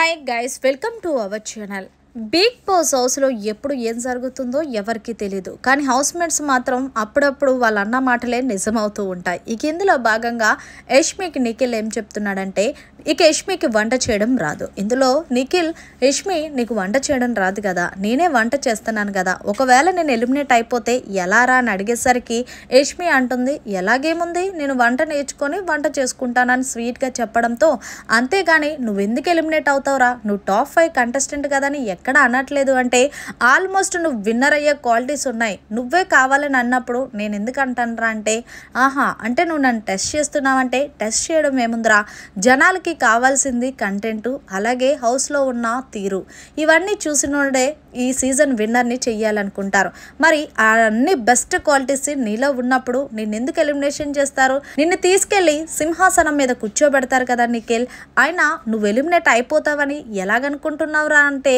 Hi guys, welcome to our channel. Bigg Boss హౌస్లో ఎప్పుడు ఏం జరుగుతుందో ఎవరికి తెలియదు, కానీ హౌస్ మేట్స్ మాత్రం అప్పుడప్పుడు వాళ్ళ అన్న మాటలే నిజమవుతూ ఉంటాయి. ఇక ఇందులో భాగంగా యష్మికి నిఖిల్ ఏం చెప్తున్నాడంటే, ఇక యష్మికి వంట చేయడం రాదు. ఇందులో నిఖిల్, యష్మి నీకు వంట చేయడం రాదు కదా, నేనే వంట చేస్తున్నాను కదా, ఒకవేళ నేను ఎలిమినేట్ అయిపోతే ఎలా రా అని అడిగేసరికి యష్మి అంటుంది, ఎలాగేముంది, నేను వంట నేర్చుకొని వంట చేసుకుంటానని స్వీట్గా చెప్పడంతో, అంతేగాని నువ్వు ఎందుకు ఎలిమినేట్ అవుతావురా, నువ్వు టాప్ 5 కంటెస్టెంట్ కదా అని ఎక్కడ అనట్లేదు అంటే, ఆల్మోస్ట్ నువ్వు విన్నర్ అయ్యే క్వాలిటీస్ ఉన్నాయి, నువ్వే కావాలని అన్నప్పుడు నేను ఎందుకు అంటానురా అంటే, ఆహా అంటే నువ్వు నన్ను టెస్ట్ చేస్తున్నావంటే, టెస్ట్ చేయడం ఏముందిరా, జనాలకి కావాల్సింది కంటెంట్, అలాగే హౌస్లో ఉన్న తీరు, ఇవన్నీ చూసినోడే ఈ సీజన్ విన్నర్ని చెయ్యాలనుకుంటారు. మరి అన్ని బెస్ట్ క్వాలిటీస్ నీలో ఉన్నప్పుడు నిన్ను ఎందుకు ఎలిమినేషన్ చేస్తారు? నిన్ను తీసుకెళ్ళి సింహాసనం మీద కూర్చోబెడతారు కదా నిఖిల్, అయినా నువ్వు ఎలిమినేట్ అయిపోతావని ఎలాగనుకుంటున్నావురా అంటే,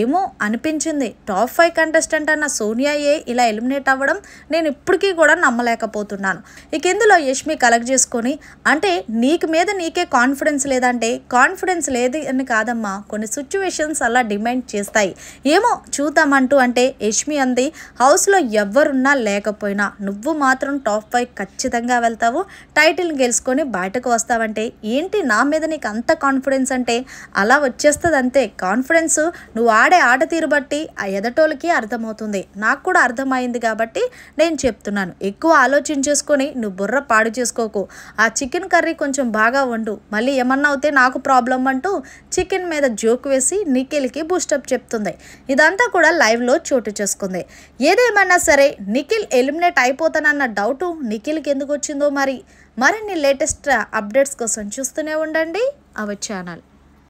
ఏమో అనిపించింది, టాప్ 5 కంటెస్టెంట్ అన్న సోనియాయే ఇలా ఎలిమినేట్ అవ్వడం నేను ఇప్పటికీ కూడా నమ్మలేకపోతున్నాను. ఇక ఇందులో యష్మి కలెక్ట్ చేసుకొని, అంటే నీకు మీద నీకే కాన్ఫిడెన్స్ లేదంటే, కాన్ఫిడెన్స్ లేదు అని కాదమ్మా, కొన్ని సిచ్యువేషన్స్ అలా డిమాండ్ చేస్తాయి, ఏమో చూద్దామంటూ అంటే యష్మి అంది, హౌస్లో ఎవరున్నా లేకపోయినా నువ్వు మాత్రం టాప్ 5 ఖచ్చితంగా వెళ్తావు, టైటిల్ గెలుచుకొని బయటకు వస్తావంటే, ఏంటి నా మీద నీకు అంత కాన్ఫిడెన్స్ అంటే, అలా వచ్చేస్తుంది అంతే. కాన్ఫిడెన్స్ నువ్వు ఆడే ఆట తీరు బట్టి ఆ ఎదటోళ్ళకి అర్థమవుతుంది, నాకు కూడా అర్థమైంది కాబట్టి నేను చెప్తున్నాను, ఎక్కువ ఆలోచించేసుకొని నువ్వు బుర్ర పాడు చేసుకోకు, ఆ చికెన్ కర్రీ కొంచెం బాగా వండు, మళ్ళీ ఏమన్నా అవుతే నాకు ప్రాబ్లం అంటూ చికెన్ మీద జోక్ వేసి నిఖిల్కి బూస్టప్ చెప్తుంది. ఇదంతా కూడా లైవ్లో చోటు చేసుకుంది. ఏదేమైనా సరే నిఖిల్ ఎలిమినేట్ అయిపోతానన్న డౌటు నిఖిల్కి ఎందుకు వచ్చిందో, మరిన్ని లేటెస్ట్ అప్డేట్స్ కోసం చూస్తూనే ఉండండి అవర్ ఛానల్.